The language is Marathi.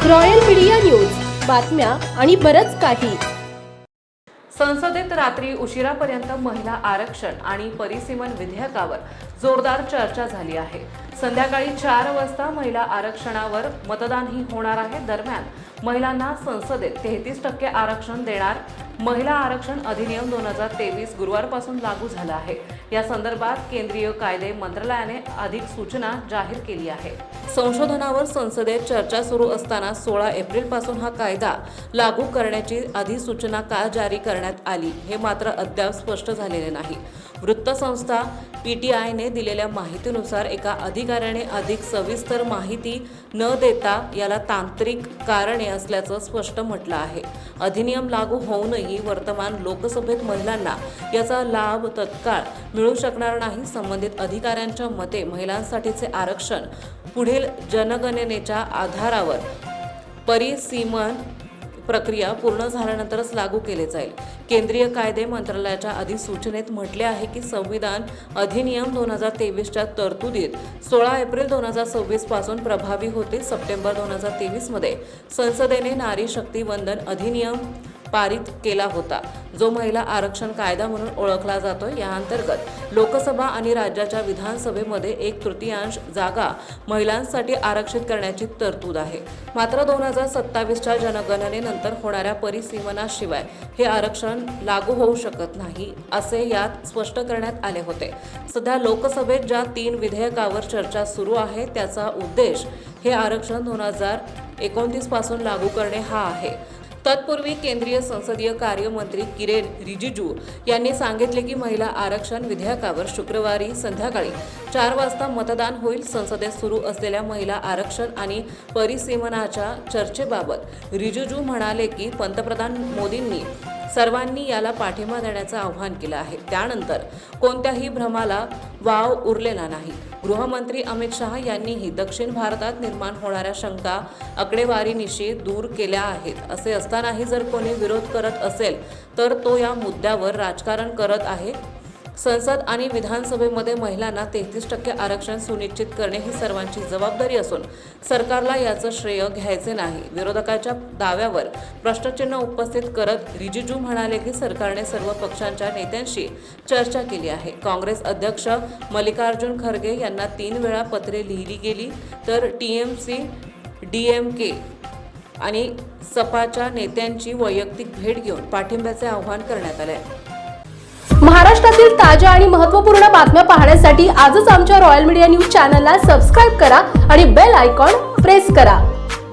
रॉयल मीडिया न्यूज, बातम्या आणि बरंच काही. संसदेत रात्री उशिरापर्यंत महिला आरक्षण आणि परिसीमन विधेयकावर जोरदार चर्चा झाली आहे. संध्याकाळी 4 वाजता महिला आरक्षणावर मतदानही होणार आहे. दरम्यान महिलांना संसदेत 33% आरक्षण देणार महिला आरक्षण अधिनियम 2023 गुरुवारपासून लागू झाला आहे. या संदर्भात केंद्रीय कायदे मंत्रालयाने अधिक सूचना जाहीर केली आहे. संशोधनावर संसदेत चर्चा सुरू असताना 16 एप्रिलपासून हा कायदा लागू करण्याची अधिसूचना का जारी करण्यात आली हे मात्र अद्याप स्पष्ट झालेले नाही. वृत्तसंस्था PTIने दिलेल्या माहितीनुसार एका अधिकाऱ्याने अधिक सविस्तर माहिती न देता याला तांत्रिक कारणे असल्याचं स्पष्ट म्हटलं आहे. अधिनियम लागू होऊनही वर्तमान लोकसभेत महिलांना याचा लाभ तत्काळ मिळू शकणार नाही. संबंधित अधिकाऱ्यांच्या मते महिलांसाठीचे आरक्षण पुढील जनगणनेच्या आधारावर परिसीमन प्रक्रिया पूर्ण झाल्यानंतरच लागू केले जाईल. केंद्रीय कायदे मंत्रालयाच्या अधिसूचनेत म्हटले आहे की संविधान अधिनियम 2023च्या तरतुदीत 16 एप्रिल 2026 पासून प्रभावी होते. सप्टेंबर 2023 मध्ये संसदेने नारी शक्ती वंदन अधिनियम पारित केला होता, जो महिला आरक्षण कायदा म्हणून ओळखला जातो. या अंतर्गत लोकसभा आणि राज्याच्या विधानसभेमध्ये 1/3 जागा महिलांसाठी आरक्षित करण्याची तरतूद आहे. मात्र 2027च्या जनगणनेनंतर होणाऱ्या परिसीमनाशिवाय हे आरक्षण लागू होऊ शकत नाही, असे यात स्पष्ट करण्यात आले होते. सध्या लोकसभेत ज्या 3 विधेयकावर चर्चा सुरू आहे त्याचा उद्देश हे आरक्षण 2029 पासून लागू करणे हा आहे. तत्पूर्वी केंद्रीय संसदीय कार्य मंत्री किरेन रिजिजू यांनी सांगितले की महिला आरक्षण विधेयकावर शुक्रवारी संध्याकाळी 4 वाजता मतदान होईल. संसदेत सुरू असलेल्या महिला आरक्षण आणि परिसीमनाच्या चर्चेबाबत रिजिजू म्हणाले की पंतप्रधान मोदींनी सर्वांनी याला पाठिंबा देण्याचं आवाहन केलं आहे. त्यानंतर कोणत्याही भ्रमाला वाव उरलेला नाही. गृहमंत्री अमित शहा यांनीही दक्षिण भारतात निर्माण होणाऱ्या शंका आकडेवारीनिशी दूर केल्या आहेत. असे असतानाही जर कोणी विरोध करत असेल तर तो या मुद्द्यावर राजकारण करत आहे. संसद आणि विधानसभेमध्ये महिलांना 33% आरक्षण सुनिश्चित करणे ही सर्वांची जबाबदारी असून सरकारला याचं श्रेय घ्यायचे नाही. विरोधकाच्या दाव्यावर प्रश्नचिन्ह उपस्थित करत रिजिजू म्हणाले की सरकारने सर्व पक्षांच्या नेत्यांशी चर्चा केली आहे. काँग्रेस अध्यक्ष मल्लिकार्जुन खरगे यांना 3 वेळा पत्रे लिहिली गेली, तर TMC, DMK आणि सपाच्या नेत्यांची वैयक्तिक भेट घेऊन पाठिंब्याचे आवाहन करण्यात आले. महाराष्ट्रातील ताज्या आणि महत्त्वपूर्ण बातम्या पाहण्यासाठी आजच आमच्या रॉयल मीडिया न्यूज चॅनलला सबस्क्राईब करा आणि बेल आयकॉन प्रेस करा.